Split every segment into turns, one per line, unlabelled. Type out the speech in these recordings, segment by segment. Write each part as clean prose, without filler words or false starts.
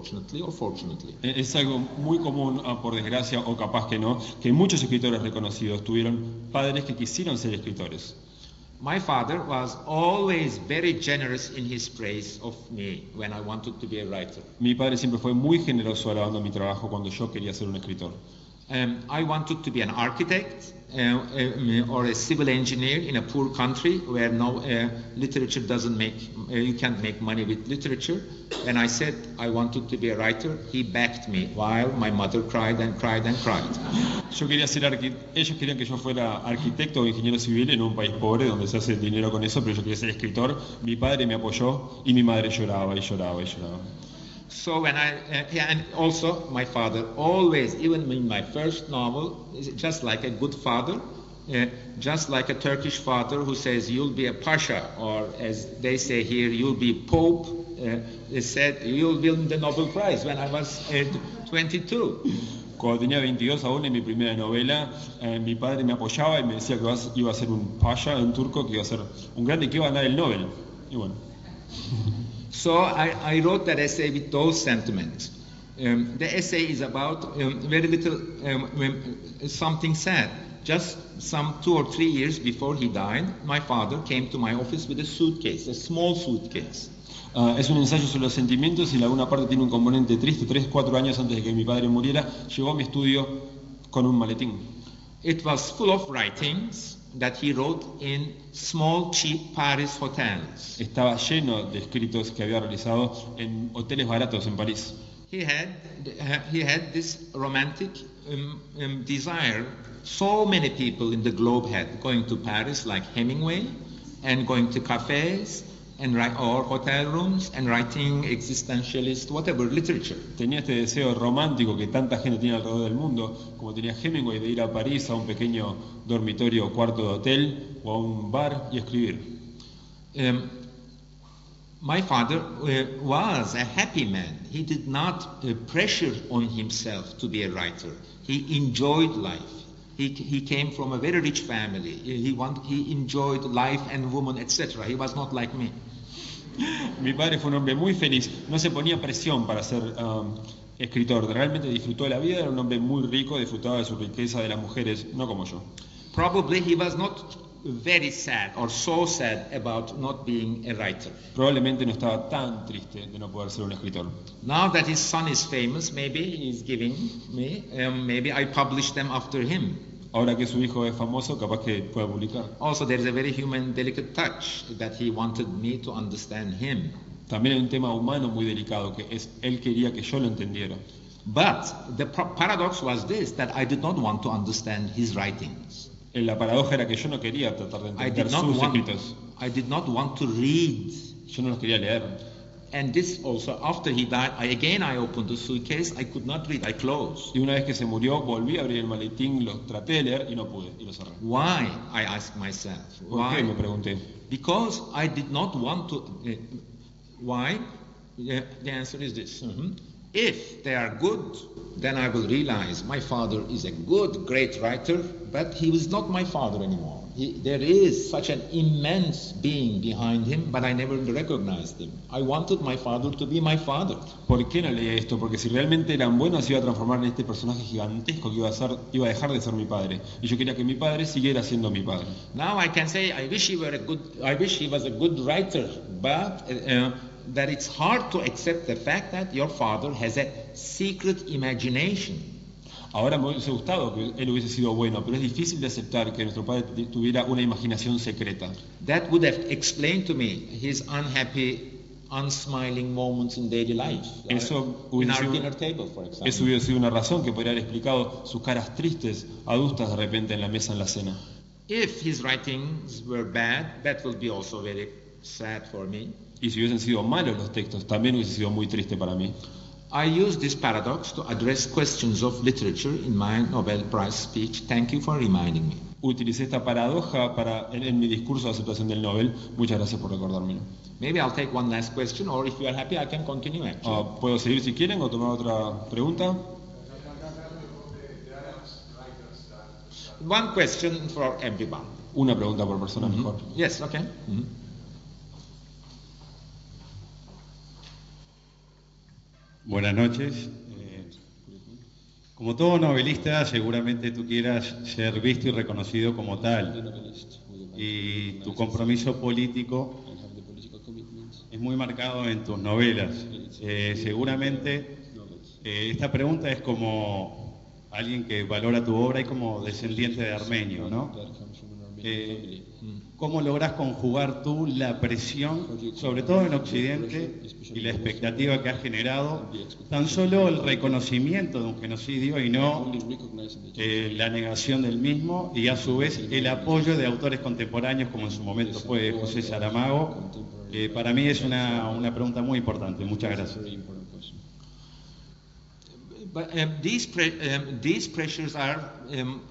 unfortunately or fortunately.
Es algo muy común, por desgracia o capaz que no, que muchos escritores reconocidos tuvieron padres que quisieron ser escritores.
My father was always very generous in his praise of me when I wanted to be a writer.
Mi padre siempre fue muy generoso alabando mi trabajo cuando yo quería ser un escritor.
I wanted to be an architect or a civil engineer in a poor country where no literature doesn't make, you can't make money with literature. And I said I wanted to be a writer. He backed me while my mother cried and cried and cried.
Yo quería ser ellos querían que yo fuera arquitecto o ingeniero civil en un país pobre donde se hace dinero con eso, pero yo quería ser escritor. Mi padre me apoyó y mi madre lloraba y lloraba y lloraba.
So when and also my father always, even in my first novel, just like a good father, just like a Turkish father who says you'll be a pasha, or as they say here, you'll be pope, said you'll win the Nobel Prize when I was 22.
Cuando tenía 22 aún en mi primera novela, mi padre me apoyaba y me decía que iba a ser un pasha, un turco, que iba a ser un grande y que iba a ganar el Nobel. Y bueno.
So I wrote that essay with those sentiments. The essay is about very little, something sad. Just some 2 or 3 years before he died, my father came to my office with a suitcase, a small suitcase.
Es un ensayo sobre los sentimientos y en alguna parte tiene un componente triste. 3-4 años antes de que mi padre muriera, llegó a mi estudio con un maletín.
It was full of writings that he wrote in small, cheap Paris hotels.
Estaba lleno de escritos que había realizado en hoteles baratos en París.
He had this romantic desire. So many people in the globe had going to Paris, like Hemingway, and going to cafes or hotel rooms and writing existentialist, whatever, literature.
Tenía este deseo romántico que tanta gente tiene alrededor del mundo, como tenía Hemingway, de ir a París a un pequeño dormitorio o cuarto de hotel o a un bar y escribir.
My father was a happy man. He did not pressure on himself to be a writer. He enjoyed life. He came from a very rich family. He enjoyed life and woman, etc. He was not like me.
Mi padre fue un hombre muy feliz. No se ponía presión para ser escritor. Realmente disfrutó de la vida. Era un hombre muy rico. Disfrutaba de su riqueza, de las mujeres, no como yo.
Probably he was not very sad or so sad about not being a writer.
Probablemente no estaba tan triste de no poder ser un escritor.
Now that his son is famous, maybe he's giving me, maybe I publish them after him.
Ahora que su hijo es famoso, capaz que pueda publicar.
Also, there is a very human, delicate touch that he wanted me to understand him.
También hay un tema humano muy delicado, que es él quería que yo lo entendiera.
But the paradox was this, that I did not want to understand his writings.
La paradoja era que yo no quería tratar de entender sus escritos.
I did not want to read.
Yo no los quería leer.
And this also, after he died, I opened the suitcase. I could not read. I closed.
Y una vez que se murió, volví a abrir el maletín, lo traté de leer y no pude, y lo cerré.
Why? I asked myself.
¿Por qué? Me pregunté.
Because I did not want to. Why? The answer is this. If they are good, then I will realize my father is a good, great writer, but he is not my father anymore. There is such an immense being behind him, but I never recognized him. I wanted my father to be my father.
¿Por qué no leí esto? Porque si realmente eran buenos, se iba a transformar en este personaje gigantesco que iba a dejar de ser mi padre. Y yo quería que mi padre siguiera siendo mi padre.
Now I can say, I wish he was a good writer, but that it's hard to accept the fact that your father has a secret imagination.
Ahora me hubiese gustado que él hubiese sido bueno, pero es difícil de aceptar que nuestro padre tuviera una imaginación secreta.
That would have explained to me his unhappy, unsmiling moments in daily life.
Eso
in our dinner table, for example.
Eso hubiera sido una razón que podría haber explicado sus caras tristes, adustas de repente en la mesa en la cena.
If his writings were bad, that would be also very sad for me.
Y si hubiesen sido malos los textos, también hubiese sido muy triste para mí.
I use this paradox to address questions of literature in my Nobel Prize speech. Thank you for reminding me.
Utilicé esta paradoja en mi discurso de aceptación del Nobel. Muchas gracias por recordármelo.
Maybe I'll take one last question, or if you are happy, I can continue actually.
¿Puedo seguir si quieren o tomar otra pregunta?
One question for everyone.
Una pregunta por persona mejor.
Yes, okay.
Buenas noches. Como todo novelista, seguramente tú quieras ser visto y reconocido como tal. Y tu compromiso político es muy marcado en tus novelas. Seguramente esta pregunta es como alguien que valora tu obra y como descendiente de armenio, ¿no? ¿Cómo lográs conjugar tú la presión, sobre todo en Occidente, y la expectativa que has generado, tan solo el reconocimiento de un genocidio y no la negación del mismo, y a su vez el apoyo de autores contemporáneos como en su momento fue José Saramago? Para mí es una pregunta muy importante. Muchas gracias.
But these pressures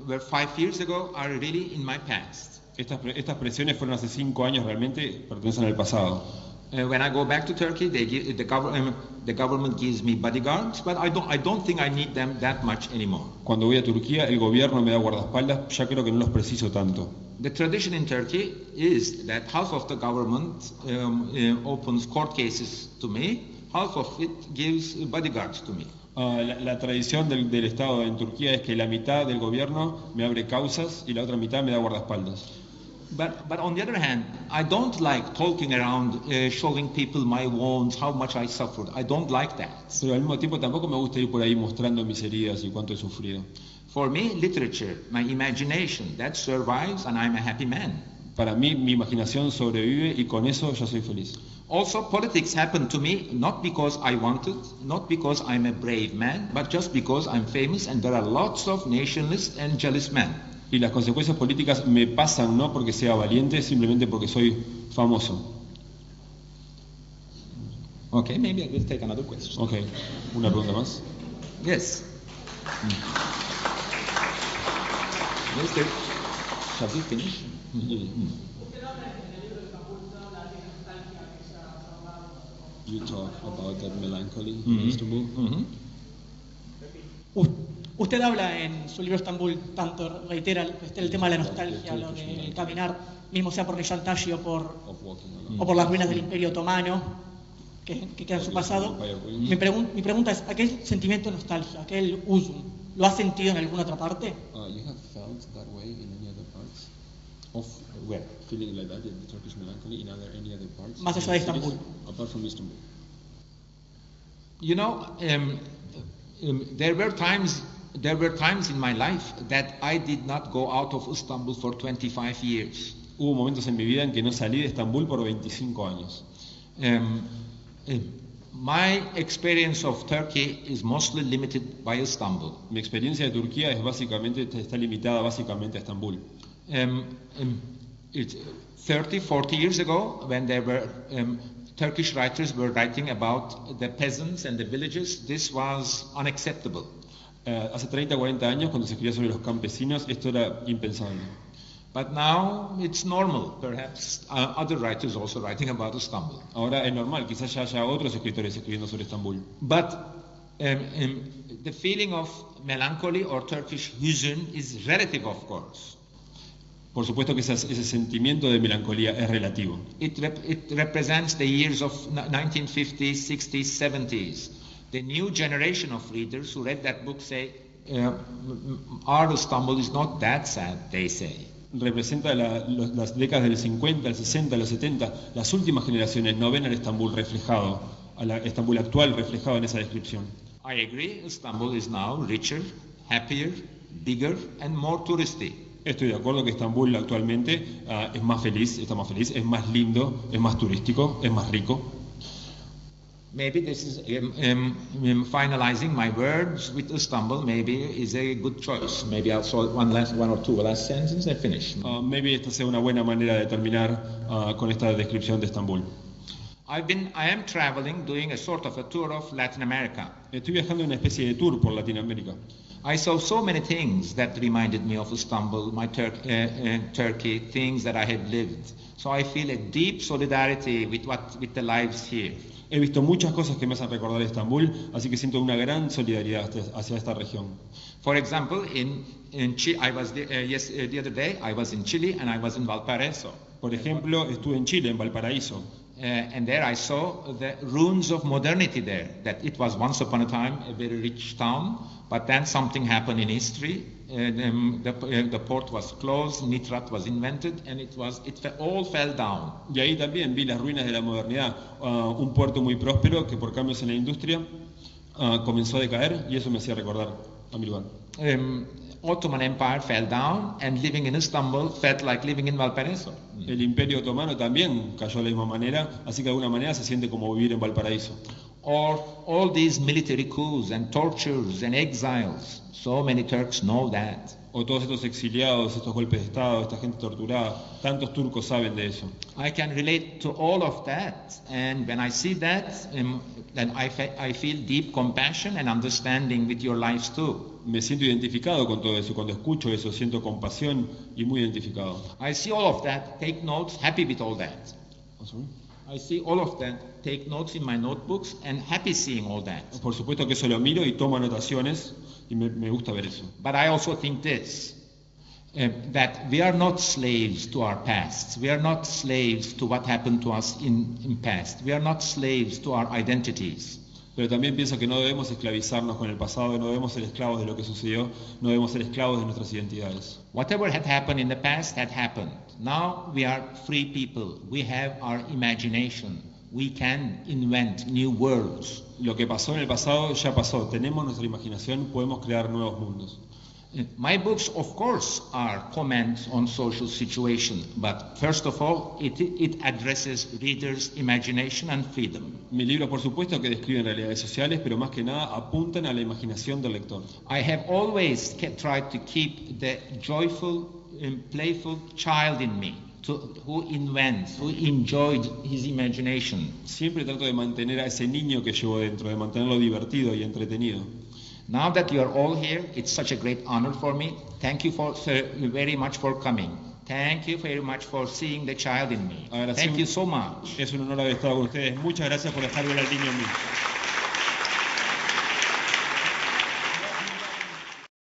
were 5 years ago, are really in my past.
Estas presiones fueron hace 5 años, realmente pertenecen al pasado.
When I go back to Turkey, the government gives me bodyguards, but I don't think I need them that much anymore.
Cuando voy a Turquía, el gobierno me da guardaespaldas, ya creo que no los preciso tanto.
The tradition in Turkey is that half of the government opens court cases to me, half of it gives bodyguards to me.
La tradición del Estado en Turquía es que la mitad del gobierno me abre causas y la otra mitad me da guardaespaldas.
But on the other hand, I don't like talking around, showing people my wounds, how much I suffered. I don't like that.
Pero al mismo tiempo tampoco me gusta ir por ahí mostrando mis heridas y cuánto he sufrido.
For me, literature, my imagination, that survives and I'm a happy man.
Para mí, mi imaginación sobrevive y con eso ya soy feliz.
Also, politics happened to me not because I wanted, not because I'm a brave man, but just because I'm famous and there are lots of nationalists and jealous men.
Y las consecuencias políticas me pasan no porque sea valiente, simplemente porque soy famoso.
Okay, maybe I will take another question.
Okay, una pregunta más.
Yes. Mister, shall we finish?
You talk about that melancholy in Istanbul.
Usted habla en su libro Estambul, tanto reitera el tema de la nostalgia, lo del caminar, mismo sea por Nişantaşı o por las ruinas del Imperio Otomano, que queda en su pasado. Mi pregunta es, ¿aquel sentimiento de nostalgia, aquel uzun, lo ha sentido en alguna otra parte?
You have felt that way in any other parts? Of where? Feeling like that, the Turkish melancholy in any other parts?
Más allá de Estambul.
Apart from Istanbul.
You know, there were times in my life that I did not go out of Istanbul for 25 years.
Hubo momentos en mi vida en que no salí de Estambul por 25 años.
My experience of Turkey is mostly limited by Istanbul.
Mi experiencia de Turquía está limitada básicamente a Estambul.
40 years ago, when there were Turkish writers were writing about the peasants and the villages, this was unacceptable.
Hace 30, 40 años, cuando se escribía sobre los campesinos, esto era impensable.
But now it's normal. Perhaps other writers also writing about Istanbul.
Ahora es normal, quizás ya haya otros escritores escribiendo sobre Estambul.
But the feeling of melancholy or Turkish hüzün is relative, of course.
Por supuesto que ese sentimiento de melancolía es relativo.
It represents the years of 1950s, 60s, 70s. The new generation of readers who read that book say, our Istanbul is not that sad, they say.
Representa las décadas del 50, el 60, los 70. Las últimas generaciones no ven al Estambul reflejado, al Estambul actual reflejado en esa descripción.
I agree, Istanbul is now richer, happier, bigger and more touristy.
Estoy de acuerdo que Estambul actualmente es más feliz, está más feliz, es más lindo, es más turístico, es más rico.
Maybe this is finalizing my words with Istanbul. Maybe is a good choice. Maybe I'll say one or two last sentences and finish.
Maybe esta sea una buena manera de terminar con esta descripción de Estambul.
I am traveling, doing a sort of a tour of Latin America.
Estoy viajando en una especie de tour por Latinoamérica.
I saw so many things that reminded me of Istanbul, my Turkey, things that I had lived. So I feel a deep solidarity with the lives here.
He visto muchas cosas que me hacen recordar Estambul, así que siento una gran solidaridad hacia esta región.
For example, in Chile, the other day I was in Chile and I was in Valparaiso.
Por ejemplo, estuve en Chile, en Valparaíso.
And there I saw the ruins of modernity there, that it was once upon a time a very rich town, but then something happened in history. The port was closed, nitrat was invented, and it all fell down.
Y ahí también vi las ruinas de la modernidad, un puerto muy próspero que por cambios en la industria comenzó a decaer, y eso me hacía recordar a mi lugar.
Ottoman Empire fell down, and living in Istanbul felt like living in Valparaiso.
El Imperio Otomano también cayó de la misma manera, así que de alguna manera se siente como vivir en Valparaíso.
Or all these military coups and tortures and exiles. So many Turks know that.
O todos estos exiliados, estos golpes de Estado, esta gente torturada, tantos turcos saben de eso.
I can relate to all of that, and when I see that, then I feel deep compassion and understanding with your lives too.
Me siento identificado con todo eso, cuando escucho eso siento compasión y muy identificado.
I see all of that, take notes, happy with all that. I see all of that, take notes in my notebooks, and happy seeing all that.
Por supuesto que eso lo miro y tomo anotaciones y me gusta ver eso.
But I also think this, that we are not slaves to our past. We are not slaves to what happened to us in past. We are not slaves to our identities.
Pero también pienso que no debemos esclavizarnos con el pasado, no debemos ser esclavos de lo que sucedió, no debemos ser esclavos de nuestras identidades.
Whatever had happened in the past had happened. Now we are free people. We have our imagination. We can invent new worlds.
Lo que pasó en el pasado ya pasó. Tenemos nuestra imaginación, podemos crear nuevos mundos.
My books, of course, are comments on social situation, but first of all, it addresses readers' imagination and freedom.
Mis libros, por supuesto, que describen realidades sociales, pero más que nada apuntan a la imaginación del lector.
I have always tried to keep the joyful and playful child in me, who invents, who enjoyed his imagination.
Siempre trato de mantener a ese niño que llevo dentro, de mantenerlo divertido y entretenido.
Now that you are all here, it's such a great honor for me. Thank you very much for coming. Thank you very much for seeing the child in me. Thank you so much.
Es un honor haber estado con ustedes. Muchas gracias por dejar ver al niño en mí.